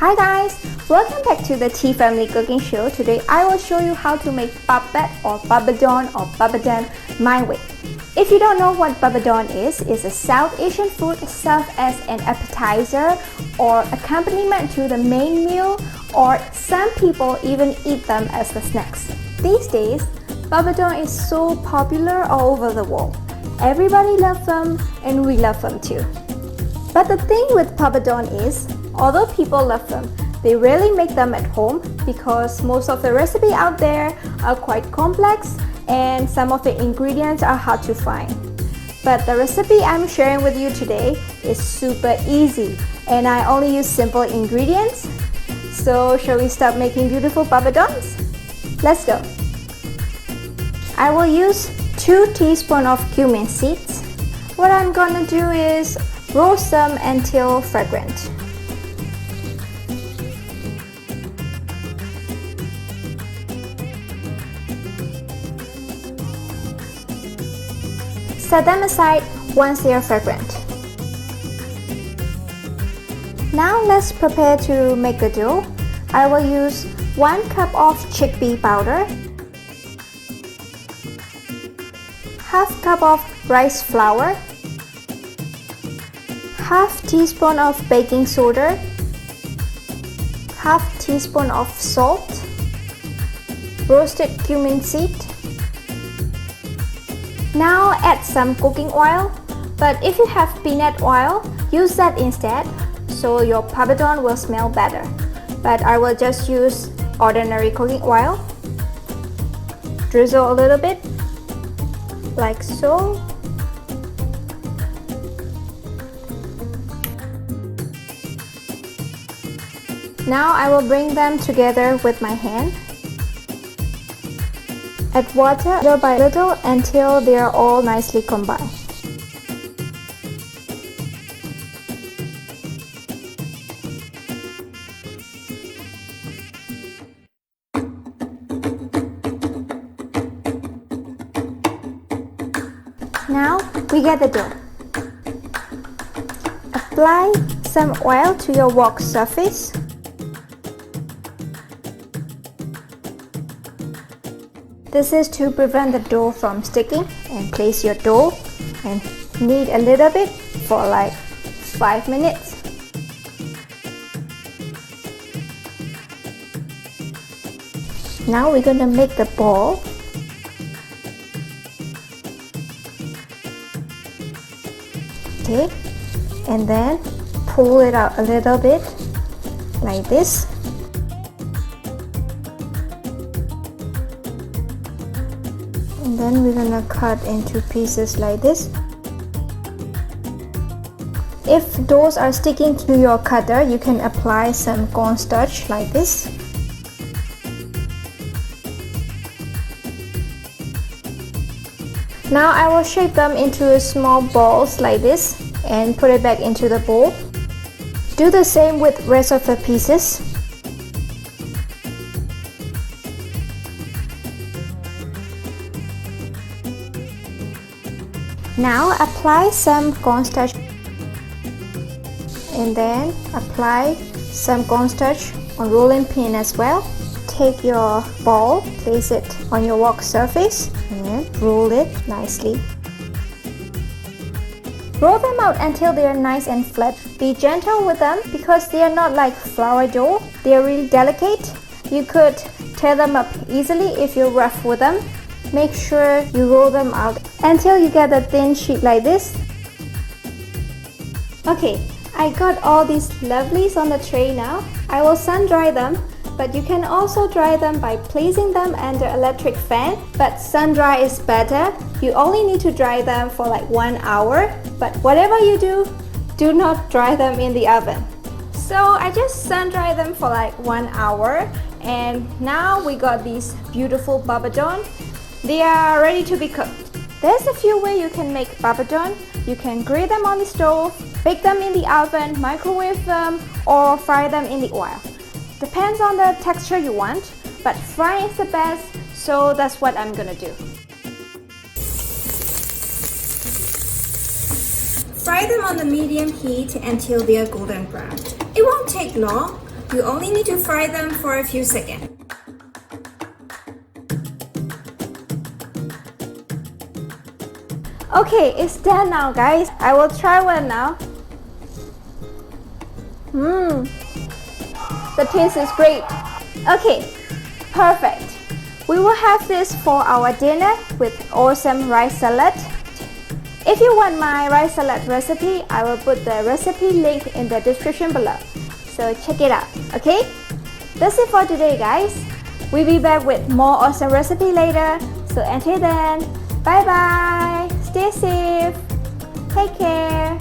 Hi guys! Welcome back to the Tea Family Cooking Show. Today I will show you how to make papad or papadom or papadam my way. If you don't know what papadom is, it's a South Asian food served as an appetizer or accompaniment to the main meal, or some people even eat them as the snacks. These days, papadom is so popular all over the world. Everybody loves them and we love them too. But the thing with papadom is, although people love them, they rarely make them at home because most of the recipes out there are quite complex and some of the ingredients are hard to find. But the recipe I'm sharing with you today is super easy and I only use simple ingredients. So shall we start making beautiful papadoms? Let's go! I will use 2 teaspoons of cumin seeds. What I'm gonna do is roast them until fragrant. Set them aside once they are fragrant. Now let's prepare to make the dough. I will use 1 cup of chickpea powder, half cup of rice flour, half teaspoon of baking soda, half teaspoon of salt, roasted cumin seed. Now add some cooking oil, but if you have peanut oil, use that instead so your papadom will smell better. But I will just use ordinary cooking oil. Drizzle a little bit, like so. Now I will bring them together with my hand. Add water little by little until they are all nicely combined. Now we get the dough. Apply some oil to your wok surface. This is to prevent the dough from sticking, and place your dough and knead a little bit for like 5 minutes. Now we're gonna make the ball. Okay, and then pull it out a little bit like this. And then we're gonna cut into pieces like this. If those are sticking to your cutter, you can apply some cornstarch like this. Now I will shape them into small balls like this and put it back into the bowl. Do the same with rest of the pieces. Now apply some cornstarch and then apply some cornstarch on rolling pin as well. Take your ball, place it on your wok surface and roll it nicely. Roll them out until they are nice and flat. Be gentle with them because they are not like flour dough. They are really delicate. You could tear them up easily if you're rough with them. Make sure you roll them out until you get a thin sheet like this. Okay, I got all these lovelies on the tray now. I will sun dry them, but you can also dry them by placing them under electric fan. But sun dry is better. You only need to dry them for like 1 hour. But whatever you do, do not dry them in the oven. So I just sun dry them for like 1 hour, and now we got these beautiful papadom. They are ready to be cooked. There's a few ways you can make papadom. You can grill them on the stove, bake them in the oven, microwave them, or fry them in the oil. Depends on the texture you want, but frying is the best, so that's what I'm gonna do. Fry them on the medium heat until they are golden brown. It won't take long, You only need to fry them for a few seconds. Okay, it's done now, guys. I will try one now. The taste is great. Okay, perfect. We will have this for our dinner with awesome rice salad. If you want my rice salad recipe, I will put the recipe link in the description below. So check it out, okay? That's it for today, guys. We'll be back with more awesome recipe later. So until then, bye bye. Stay safe. Take care.